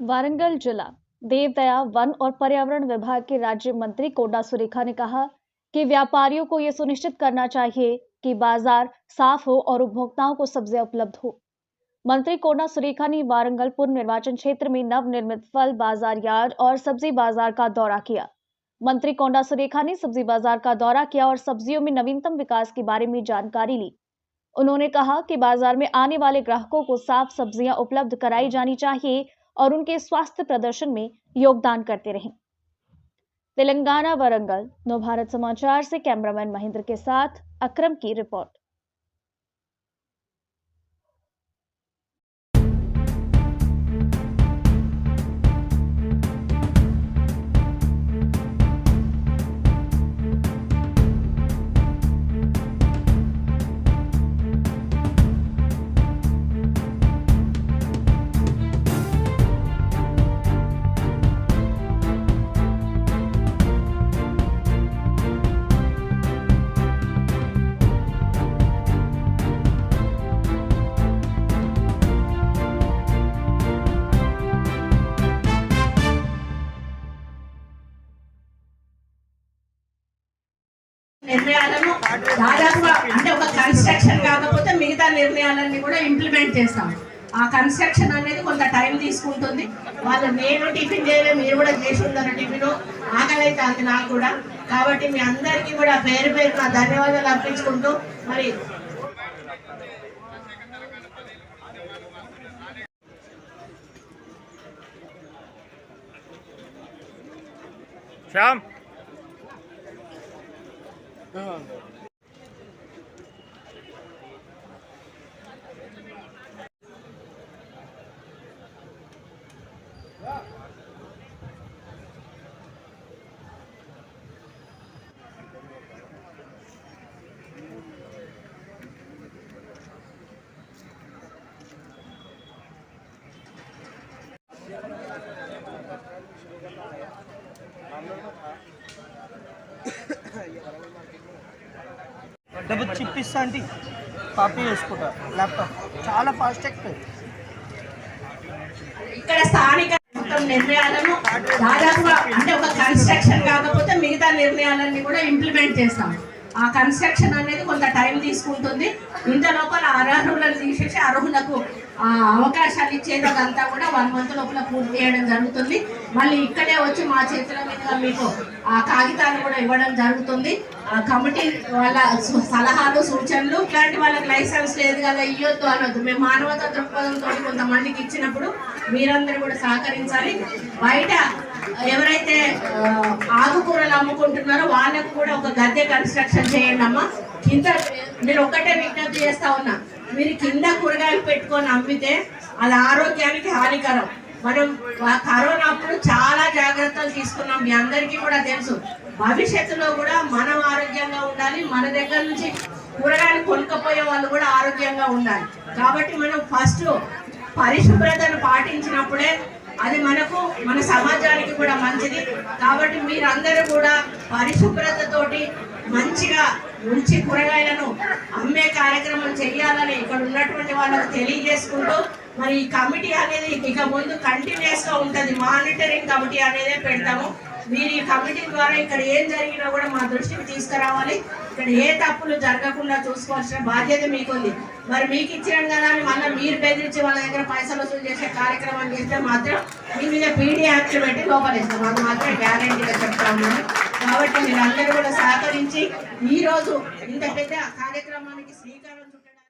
वारंगल जिला देवदया वन और पर्यावरण विभाग के राज्य मंत्री कोडा सुरेखा ने कहा कि व्यापारियों को यह सुनिश्चित करना चाहिए कि बाजार साफ हो और उपभोक्ताओं को सब्जियां उपलब्ध हो। मंत्री कोडा सुरेखा ने वारंगल पूर्व निर्वाचन क्षेत्र में नवनिर्मित फल बाजार यार्ड और सब्जी बाजार का दौरा किया। मंत्री कोडा सुरेखा ने सब्जी बाजार का दौरा किया और सब्जियों में नवीनतम विकास के बारे में जानकारी ली। उन्होंने कहा कि बाजार में आने वाले ग्राहकों को साफ सब्जियां उपलब्ध कराई जानी चाहिए और उनके स्वास्थ्य प्रदर्शन में योगदान करते रहें। तेलंगाना वारंगल नवभारत समाचार से कैमरामैन महेंद्र के साथ अक्रम की रिपोर्ट। నిర్ణయాలను దాదాపుగా అంటే ఒక కన్స్ట్రక్షన్ కాకపోతే మిగతా నిర్ణయాలన్నీ కూడా ఇంప్లిమెంట్ చేస్తాం. ఆ కన్స్ట్రక్షన్ అనేది కొంత టైం తీసుకుంటుంది. వాళ్ళు నేను టిఫిన్ చేయలే, మీరు కూడా చేసి ఉంటారు టిఫిన్, ఆకలి అయితే అంది నాకు కూడా. కాబట్టి మీ అందరికీ కూడా పేరు పేరు నా ధన్యవాదాలు అర్పించుకుంటూ మరి శ్యామ్ డబుల్ చిప్ ఇస్తా అంటే కాపీ చేసుకుంటా ల్యాప్టాప్ చాలా ఫాస్ట్ ఎక్కుతుంది. ఇక్కడ స్థానిక నిర్ణయాలను దాదాపుగా అంటే ఒక కన్స్ట్రక్షన్ కాకపోతే మిగతా నిర్ణయాలన్నీ కూడా ఇంప్లిమెంట్ చేస్తాం. ఆ కన్స్ట్రక్షన్ అనేది కొంత టైం తీసుకుంటుంది. ఇంత లోపల అర్హులను తీసేసి అర్హులకు అవకాశాలు ఇచ్చేదంతా కూడా 1 month లోపల పూర్తి చేయడం జరుగుతుంది. మళ్ళీ ఇక్కడే వచ్చి మా చేతుల మీదుగా మీకు ఆ కాగితాలు కూడా ఇవ్వడం జరుగుతుంది. కమిటీ వాళ్ళ సలహాలు సూచనలు ఇట్లాంటి వాళ్ళకి లైసెన్స్ లేదు కదా ఇవ్వద్దు అనొద్దు. మేము మానవతా దృక్పథంతో కొంతమందికి ఇచ్చినప్పుడు మీరందరూ కూడా సహకరించాలి. బయట ఎవరైతే ఆకుకూరలు అమ్ముకుంటున్నారో వాళ్ళకు కూడా ఒక గద్దె కన్స్ట్రక్షన్ చేయండి అమ్మా. కింద నేను ఒక్కటే విజ్ఞప్తి చేస్తా ఉన్నా, మీరు కింద కూరగాయలు పెట్టుకొని అమ్మితే అది ఆరోగ్యానికి హానికరం. మనం కరోనా అప్పుడు చాలా జాగ్రత్తలు తీసుకున్నాం, మీ అందరికీ కూడా తెలుసు. భవిష్యత్తులో కూడా మనం ఆరోగ్యంగా ఉండాలి, మన దగ్గర నుంచి కూరగాయలు కొనుక్కపోయే వాళ్ళు కూడా ఆరోగ్యంగా ఉండాలి. కాబట్టి మనం ఫస్ట్ పరిశుభ్రతను పాటించినప్పుడే అది మనకు మన సమాజానికి కూడా మంచిది. కాబట్టి మీరందరూ కూడా పరిశుభ్రతతోటి మంచిగా మంచి కూరగాయలను అమ్మే కార్యక్రమం చేయాలని ఇక్కడ ఉన్నటువంటి వాళ్ళకు తెలియజేసుకుంటూ మరి ఈ కమిటీ అనేది ఇక ముందు కంటిన్యూస్గా ఉంటుంది. మానిటరింగ్ కమిటీ అనేది పెడతాము. మీరు ఈ కమిటీ ద్వారా ఇక్కడ ఏం జరిగినా కూడా మా దృష్టికి తీసుకురావాలి. ఇక్కడ ఏ తప్పులు జరగకుండా చూసుకోవాల్సిన బాధ్యత మీకుంది. మరి మీకు ఇచ్చిన కదా అని మళ్ళీ మీరు బెదిరించి వాళ్ళ దగ్గర పైసలు వసూలు చేసే కార్యక్రమం చేస్తే మాత్రం మీ మీద పీడీ యాక్ట్లు పెట్టి లోపలిస్తాం. అది మాత్రం గ్యారెంటీగా చెప్తా ఉన్నాను. కాబట్టి మీరు అందరూ కూడా సహకరించి ఈరోజు ఇంత పెద్ద కార్యక్రమానికి శ్రీకారం